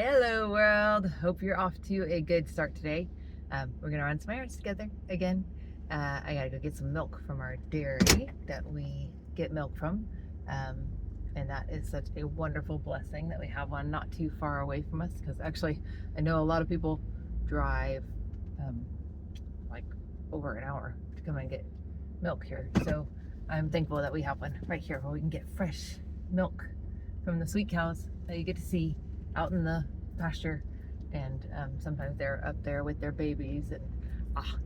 Hello world, hope you're off to a good start today. We're gonna run some errands together again. I gotta go get some milk from our dairy that we get milk from. um, and that is such a wonderful blessing that we have one not too far away from us, because actually I know a lot of people drive um, like over an hour to come and get milk here, so I'm thankful that we have one right here where we can get fresh milk from the sweet cows that you get to see out in the pasture. And sometimes they're up there with their babies, and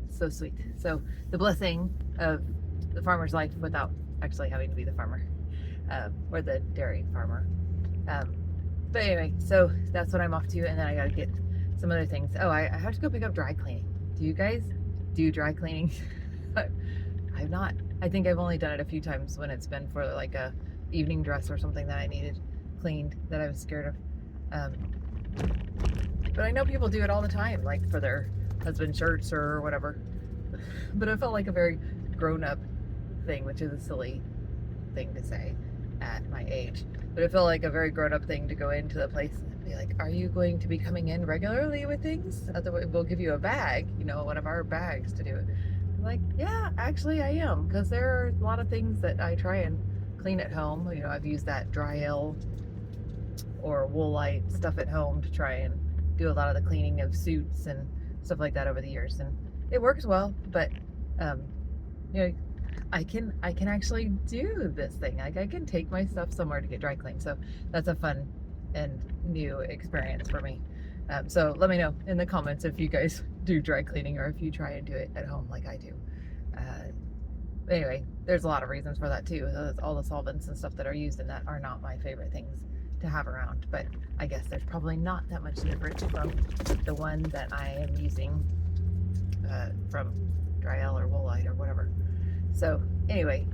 it's so sweet. So the blessing of the farmer's life without actually having to be the farmer, or the dairy farmer. But anyway, so that's what I'm off to, and then I gotta get some other things. Oh, I have to go pick up dry cleaning. Do you guys do dry cleaning? I've not. I think I've only done it a few times when it's been for like a evening dress or something that I needed cleaned that I was scared of. But I know people do it all the time, like for their husband's shirts or whatever. But it felt like a very grown-up thing, which is a silly thing to say at my age. But it felt like a very grown-up thing to go into the place and be like, are you going to be coming in regularly with things? Otherwise, we'll give you a bag, one of our bags to do it. I'm like, yeah, actually I am, because there are a lot of things that I try and clean at home. I've used that Dry-El or Woolite stuff at home to try and do a lot of the cleaning of suits and stuff like that over the years, and it works well. But I can actually do this thing. Like, I can take my stuff somewhere to get dry cleaned, so that's a fun and new experience for me. So let me know in the comments if you guys do dry cleaning or if you try and do it at home like I do. Anyway, there's a lot of reasons for that too. All the solvents and stuff that are used in that are not my favorite things to have around, but I guess there's probably not that much difference from the one that I am using from Dry-El or Woolite or whatever. So anyway,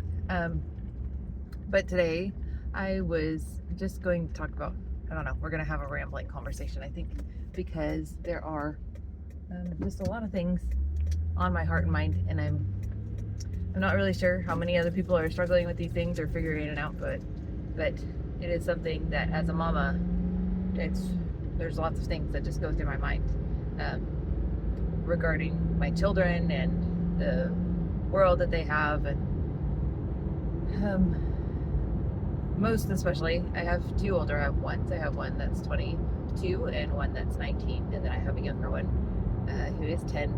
but today I was just going to talk about, I don't know, we're going to have a rambling conversation, I think, because there are just a lot of things on my heart and mind, and I'm not really sure how many other people are struggling with these things or figuring it out, but it is something that as a mama, there's lots of things that just go through my mind regarding my children and the world that they have, and most especially, I have two older ones. I have one that's 22 and one that's 19, and then I have a younger one who is 10.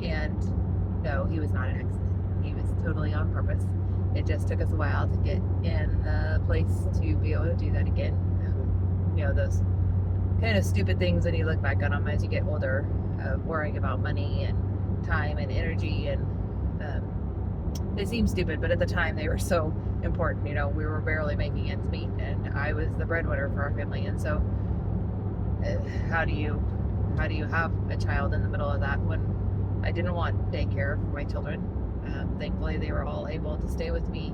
And no, he was not an accident. He was totally on purpose. It just took us a while to get in the place to be able to do that again. Those kind of stupid things when you look back on them as you get older, worrying about money and time and energy, and they seem stupid, but at the time they were so important. We were barely making ends meet, and I was the breadwinner for our family. And so how do you have a child in the middle of that when I didn't want daycare for my children? Thankfully, they were all able to stay with me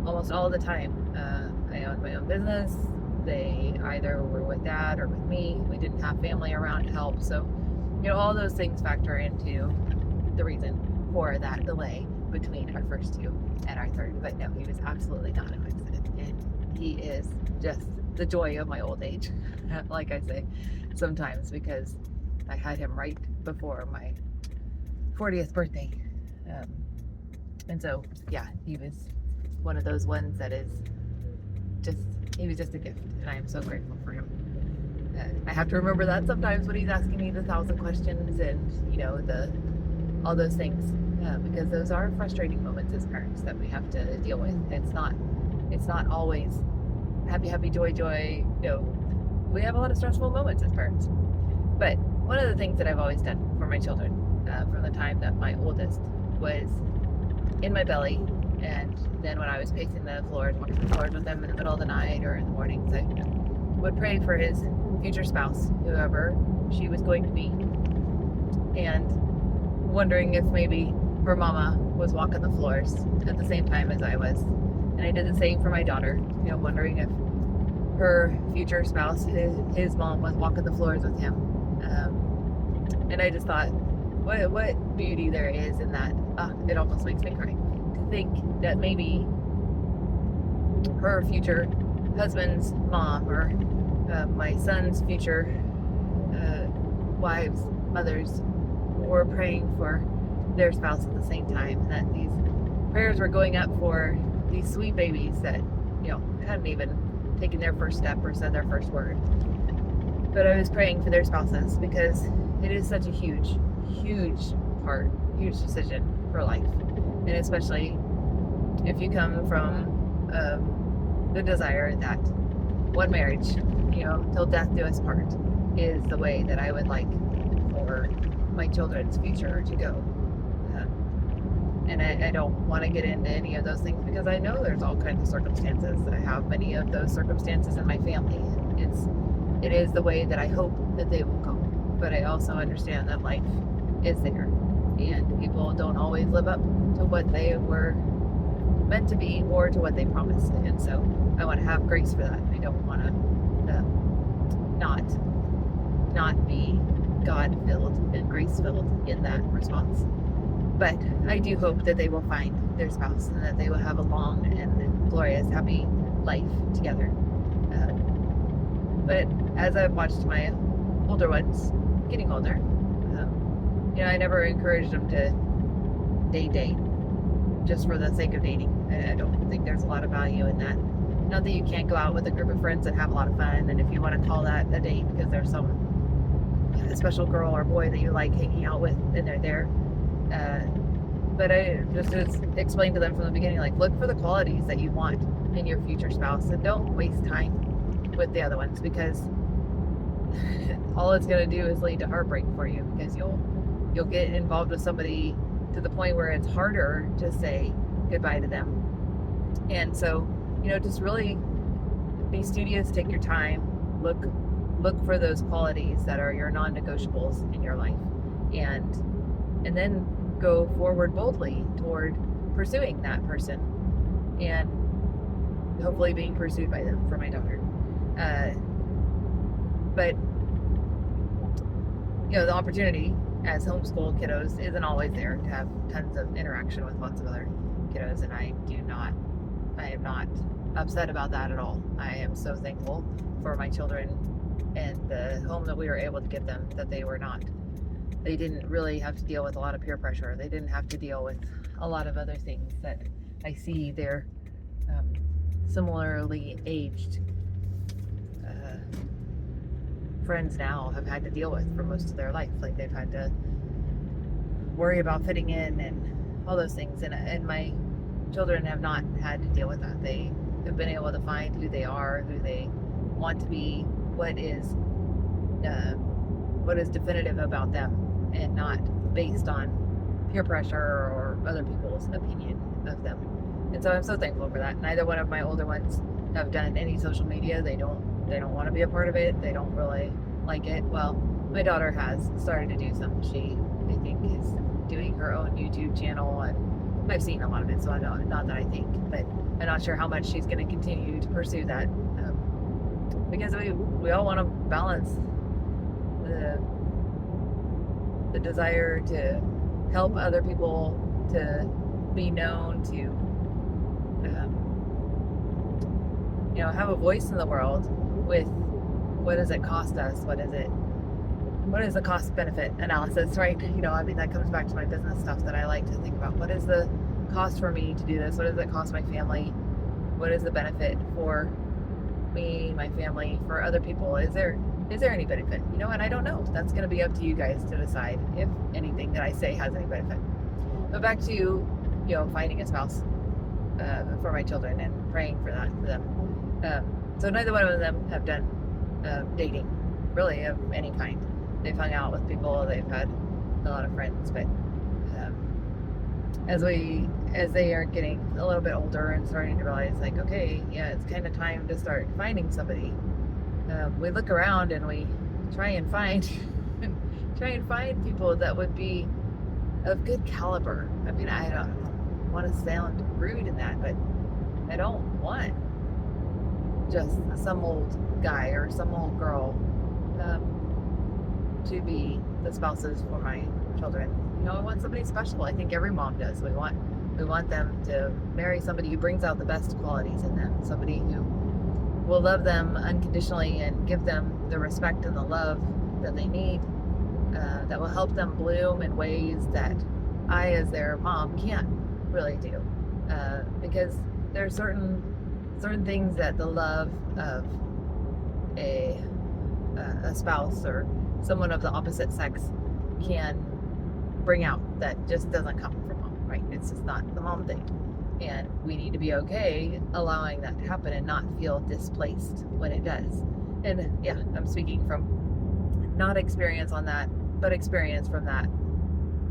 almost all the time. I owned my own business. They either were with dad or with me. We didn't have family around to help. So, all those things factor into the reason for that delay between our first two and our third. But no, he was absolutely not an accident. And he is just the joy of my old age, like I say sometimes, because I had him right before my 40th birthday. And so, yeah, he was one of those ones that he was just a gift, and I am so grateful for him. I have to remember that sometimes when he's asking me the 1,000 questions and, all those things, because those are frustrating moments as parents that we have to deal with. It's not always happy, joy. We have a lot of stressful moments as parents. But one of the things that I've always done for my children, from the time that my oldest was in my belly, and then when I was pacing the floors, walking the floors with him in the middle of the night or in the mornings, I would pray for his future spouse, whoever she was going to be, and wondering if maybe her mama was walking the floors at the same time as I was. And I did the same for my daughter, wondering if her future spouse, his mom, was walking the floors with him. And I just thought, what beauty there is in that. It almost makes me cry to think that maybe her future husband's mom, or my son's future wives, mothers, were praying for their spouse at the same time, and that these prayers were going up for these sweet babies that, hadn't even taken their first step or said their first word. But I was praying for their spouses because it is such a huge, huge part, huge decision for life. And especially if you come from the desire that one marriage, till death do us part, is the way that I would like for my children's future to go. And I don't want to get into any of those things because I know there's all kinds of circumstances. I have many of those circumstances in my family. It is the way that I hope that they will go. But I also understand that life is there, and people don't always live up to what they were meant to be or to what they promised. And so I want to have grace for that. I don't want to not be God-filled and grace-filled in that response. But I do hope that they will find their spouse and that they will have a long and glorious, happy life together. But as I've watched my older ones getting older, I never encouraged them to date just for the sake of dating. I don't think there's a lot of value in that. Not that you can't go out with a group of friends and have a lot of fun, and if you want to call that a date because there's some special girl or boy that you like hanging out with and they're there. But I just explained to them from the beginning, like, look for the qualities that you want in your future spouse and don't waste time with the other ones, because all it's going to do is lead to heartbreak for you, because you'll get involved with somebody to the point where it's harder to say goodbye to them. And so, just really be studious, take your time, look for those qualities that are your non-negotiables in your life, and then go forward boldly toward pursuing that person and hopefully being pursued by them for my daughter. But the opportunity as homeschool kiddos isn't always there to have tons of interaction with lots of other kiddos, and I am not upset about that at all. I am so thankful for my children and the home that we were able to give them, that they didn't really have to deal with a lot of peer pressure. They didn't have to deal with a lot of other things that I see their similarly aged friends now have had to deal with for most of their life. Like, they've had to worry about fitting in and all those things, and my children have not had to deal with that. They have been able to find who they are, who they want to be, what is definitive about them, and not based on peer pressure or other people's opinion of them. And so I'm so thankful for that. Neither one of my older ones have done any social media. They don't want to be a part of it. They don't really like it. Well, my daughter has started to do some. She, I think, is doing her own YouTube channel, and I've seen a lot of it, so I don't, not that I think, but I'm not sure how much she's going to continue to pursue that, because we all want to balance the desire to help other people, to be known, to have a voice in the world, with what does it cost us? What is the cost benefit analysis, right? That comes back to my business stuff that I like to think about. What is the cost for me to do this? What does it cost my family? What is the benefit for me, my family, for other people? Is there any benefit? And I don't know. That's going to be up to you guys to decide if anything that I say has any benefit. But back to, finding a spouse for my children and praying for that for them. So neither one of them have done dating, really, of any kind. They've hung out with people, they've had a lot of friends, but as they are getting a little bit older and starting to realize, like, okay, yeah, it's kind of time to start finding somebody, we look around and we try and find people that would be of good caliber. I don't want to sound rude in that, but I don't want just some old guy or some old girl to be the spouses for my children. I want somebody special. I think every mom does. We want them to marry somebody who brings out the best qualities in them, somebody who will love them unconditionally and give them the respect and the love that they need, that will help them bloom in ways that I, as their mom, can't really do. Because there are certain things that the love of a a spouse or someone of the opposite sex can bring out that just doesn't come from mom, right? It's just not the mom thing. And we need to be okay allowing that to happen and not feel displaced when it does. And yeah, I'm speaking from not experience on that, but experience from that,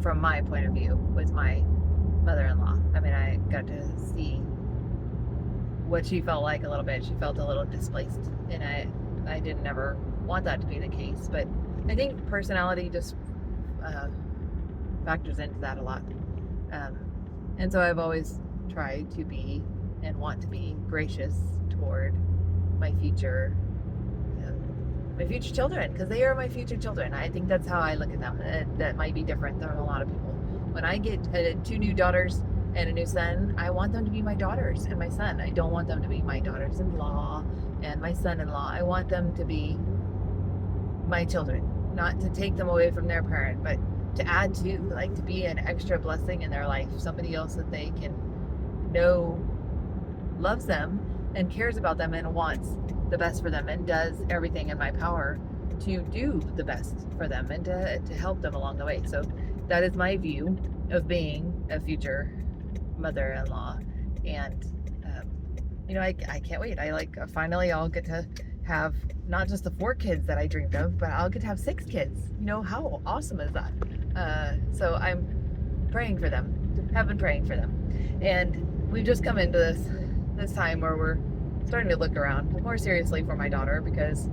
from my point of view with my mother-in-law. I mean, I got to see what she felt like a little bit. She felt a little displaced, and I didn't ever want that to be the case. But I think personality just factors into that a lot. And so I've always tried to be and want to be gracious toward my future children, because they are my future children. I think that's how I look at them. That might be different than a lot of people. When I get 2 new daughters and a new son, I want them to be my daughters and my son. I don't want them to be my daughters-in-law and my son-in-law. I want them to be my children, not to take them away from their parent, but to add to, like, to be an extra blessing in their life, somebody else that they can know loves them and cares about them and wants the best for them and does everything in my power to do the best for them and to help them along the way. So that is my view of being a future mother-in-law. And I can't wait. Finally I'll get to have not just the 4 kids that I dreamed of, but I'll get to have 6 kids. How awesome is that? So I'm praying for them, have been praying for them. And we've just come into this time where we're starting to look around more seriously for my daughter, because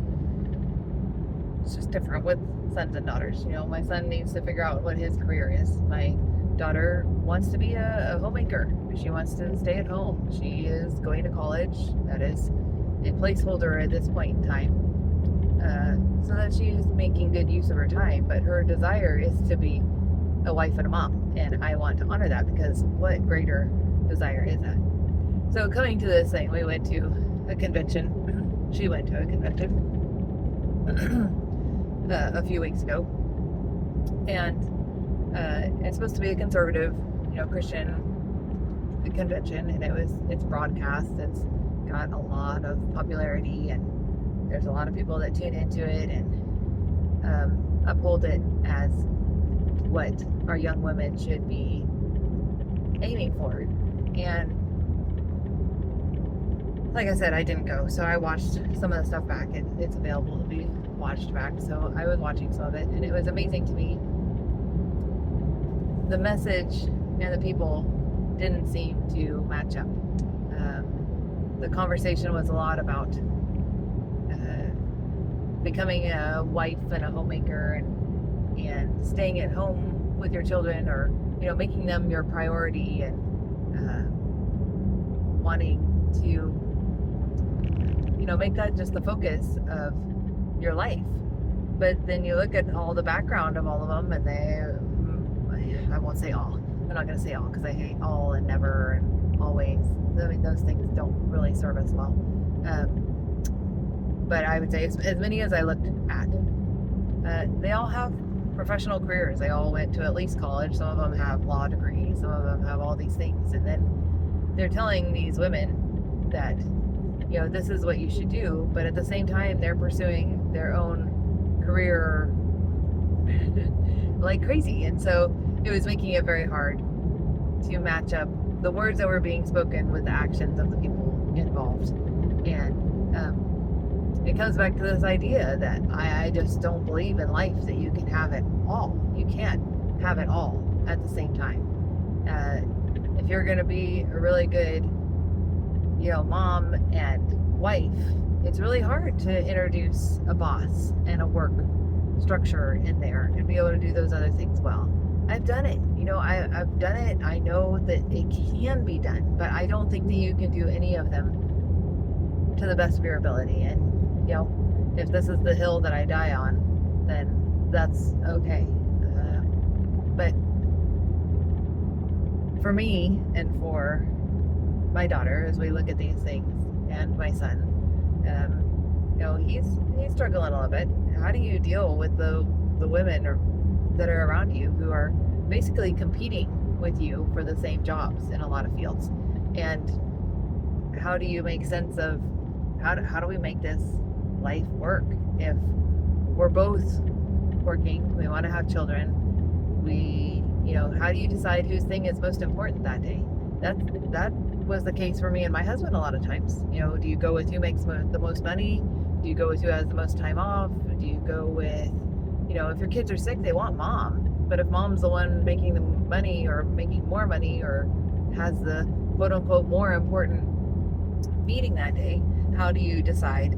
it's just different with sons and daughters. My son needs to figure out what his career is. My daughter wants to be a homemaker. She wants to stay at home. She is going to college. That is a placeholder at this point in time, so that she is making good use of her time. But her desire is to be a wife and a mom, and I want to honor that, because what greater desire is that? So coming to this thing, we went to a convention. She went to a convention a few weeks ago, and it's supposed to be a conservative, Christian convention, and it's broadcast. It's got a lot of popularity, and there's a lot of people that tune into it and uphold it as what our young women should be aiming for. And like I said, I didn't go, so I watched some of the stuff back. It's available to be watched back, so I was watching some of it, and it was amazing to me. The message and the people didn't seem to match up. The conversation was a lot about becoming a wife and a homemaker, and staying at home with your children, or making them your priority, and wanting to make that just the focus of your life. But then you look at all the background of all of them, and I won't say all. I'm not going to say all, because I hate all and never and always. I mean, those things don't really serve us well. But I would say as many as I looked at, they all have professional careers. They all went to at least college. Some of them have law degrees. Some of them have all these things. And then they're telling these women that, this is what you should do. But at the same time, they're pursuing their own career like crazy. And so it was making it very hard to match up the words that were being spoken with the actions of the people involved. And it comes back to this idea that I just don't believe in life that you can have it all. You can't have it all at the same time. If you're going to be a really good, mom and wife, it's really hard to introduce a boss and a work structure in there and be able to do those other things well. I've done it. I've done it. I know that it can be done, but I don't think that you can do any of them to the best of your ability. And, if this is the hill that I die on, then that's okay. But for me and for my daughter, as we look at these things, and my son, he's struggling a little bit. How do you deal with the women that are around you who are basically competing with you for the same jobs in a lot of fields. And how do you make sense of how do we make this life work if we're both working, we want to have children, how do you decide whose thing is most important that day? That was the case for me and my husband a lot of times. Do you go with who makes the most money? Do you go with who has the most time off? Do you go with, if your kids are sick, they want mom. But if mom's the one making the money or making more money or has the quote unquote more important meeting that day, how do you decide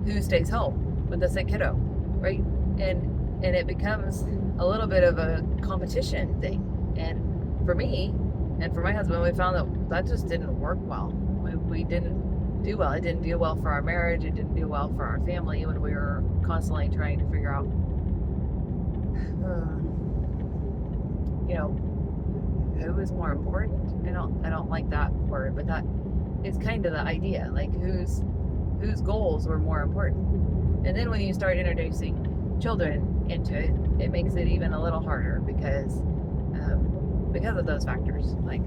who stays home with the sick kiddo, right? And it becomes a little bit of a competition thing. And for me and for my husband, we found that just didn't work well. We didn't do well. It didn't do well for our marriage. It didn't do well for our family when we were constantly trying to figure out, who is more important. I don't like that word, but that is kind of the idea. Like whose goals were more important. And then when you start introducing children into it, it makes it even a little harder because of those factors. Like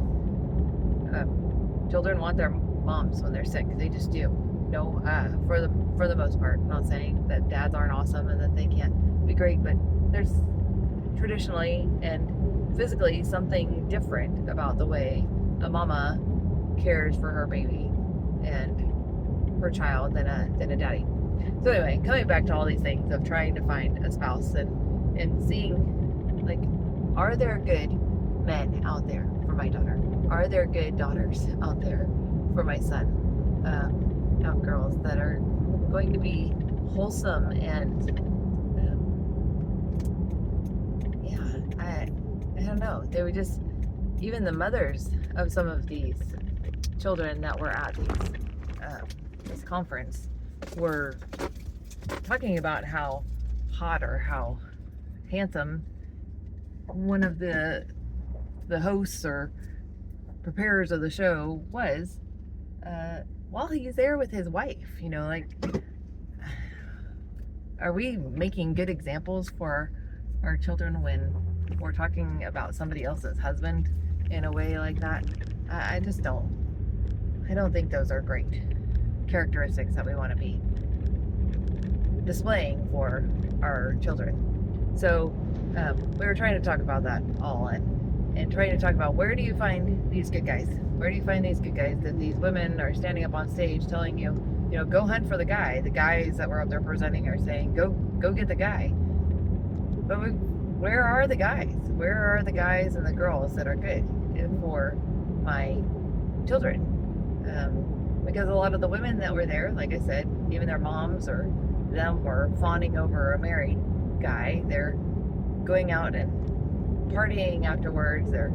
children want their moms when they're sick. They just do. For the most part. I'm not saying that dads aren't awesome and that they can't be great, but there's traditionally and physically something different about the way a mama cares for her baby and her child than a daddy. So anyway, coming back to all these things of trying to find a spouse and seeing, like, are there good men out there for my daughter? Are there good daughters out there for my son? Girls that are going to be wholesome and I don't know. They were just, even the mothers of some of these children that were at this conference were talking about how hot or how handsome one of the hosts or preparers of the show was while he's there with his wife. Are we making good examples for our children when we're talking about somebody else's husband in a way like that? I just don't. I don't think those are great characteristics that we want to be displaying for our children. So we were trying to talk about that all and trying to talk about, where do you find these good guys? Where do you find these good guys that these women are standing up on stage telling you, go hunt for the guy. The guys that were up there presenting are saying, go get the guy. But where are the guys? Where are the guys and the girls that are good for my children? Because a lot of the women that were there, like I said, even their moms or them were fawning over a married guy. They're going out and partying afterwards. They're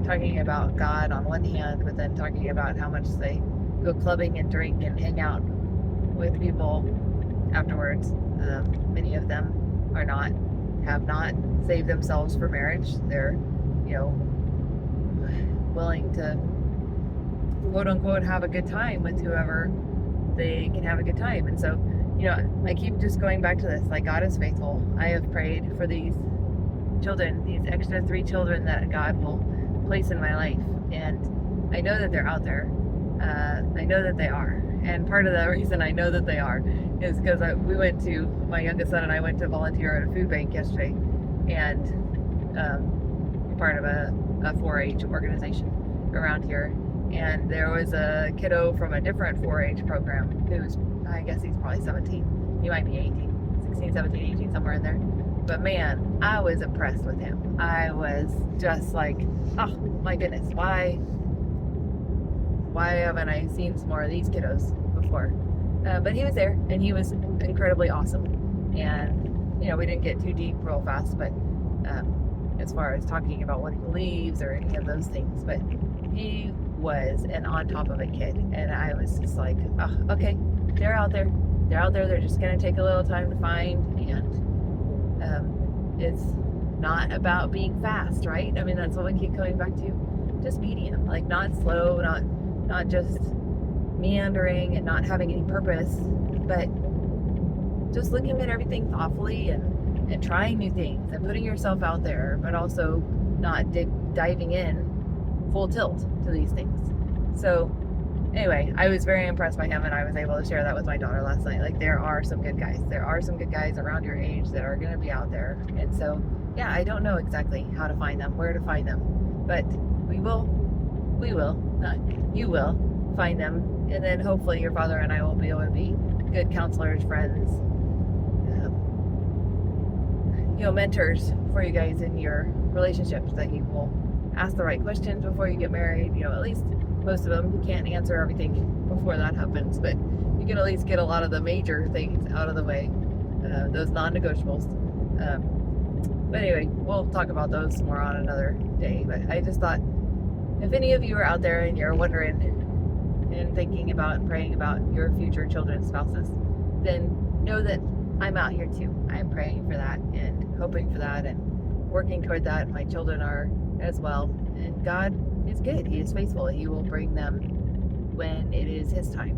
talking about God on one hand, but then talking about how much they go clubbing and drink and hang out with people afterwards. Many of them have not saved themselves for marriage. They're, willing to quote unquote have a good time with whoever they can have a good time. And so, I keep just going back to this, like, God is faithful. I have prayed for these children, these extra 3 children that God will place in my life. And I know that they're out there. I know that they are. And part of the reason I know that they are is because my youngest son and I went to volunteer at a food bank yesterday, and we're part of a 4-H organization around here. And there was a kiddo from a different 4-H program who's, I guess he's probably 17. He might be 18, 16, 17, 18, somewhere in there. But man, I was impressed with him. I was just like, oh my goodness, why haven't I seen some more of these kiddos before? But he was there, and he was incredibly awesome. And, we didn't get too deep real fast, but as far as talking about what he believes or any of those things, but he was an on top of a kid. And I was just like, oh, okay, they're out there. They're just going to take a little time to find. And it's not about being fast, right? I mean, that's what we keep coming back to. Just medium, like not slow, not just meandering and not having any purpose, but just looking at everything thoughtfully and and trying new things and putting yourself out there, but also not diving in full tilt to these things. So anyway, I was very impressed by him, and I was able to share that with my daughter last night. Like, there are some good guys. There are some good guys around your age that are going to be out there. And so, yeah, I don't know exactly how to find them, where to find them, but you will find them. And then hopefully your father and I will be able to be good counselors, friends, mentors for you guys in your relationships, that you will ask the right questions before you get married. At least most of them. You can't answer everything before that happens, but you can at least get a lot of the major things out of the way, those non-negotiables. But anyway, we'll talk about those more on another day. But I just thought, if any of you are out there and you're wondering and thinking about and praying about your future children's spouses, then know that I'm out here too. I'm praying for that and hoping for that and working toward that. My children are as well. And God is good. He is faithful. He will bring them when it is His time.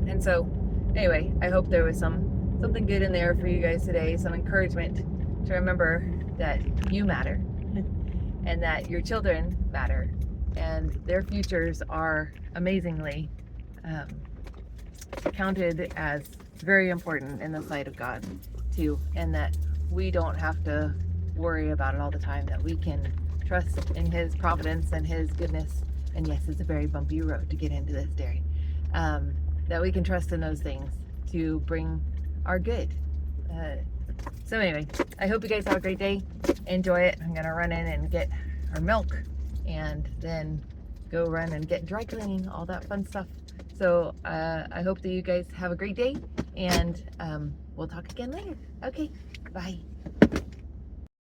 And so, anyway, I hope there was something good in there for you guys today, some encouragement to remember that you matter and that your children matter, and their futures are amazingly counted as very important in the sight of God too, and that we don't have to worry about it all the time, that we can trust in His providence and His goodness. And yes, it's a very bumpy road to get into this dairy, that we can trust in those things to bring our good. So anyway, I hope you guys have a great day. Enjoy it. I'm gonna run in and get our milk and then go run and get dry cleaning, all that fun stuff. So I hope that you guys have a great day, and we'll talk again later. Okay, bye.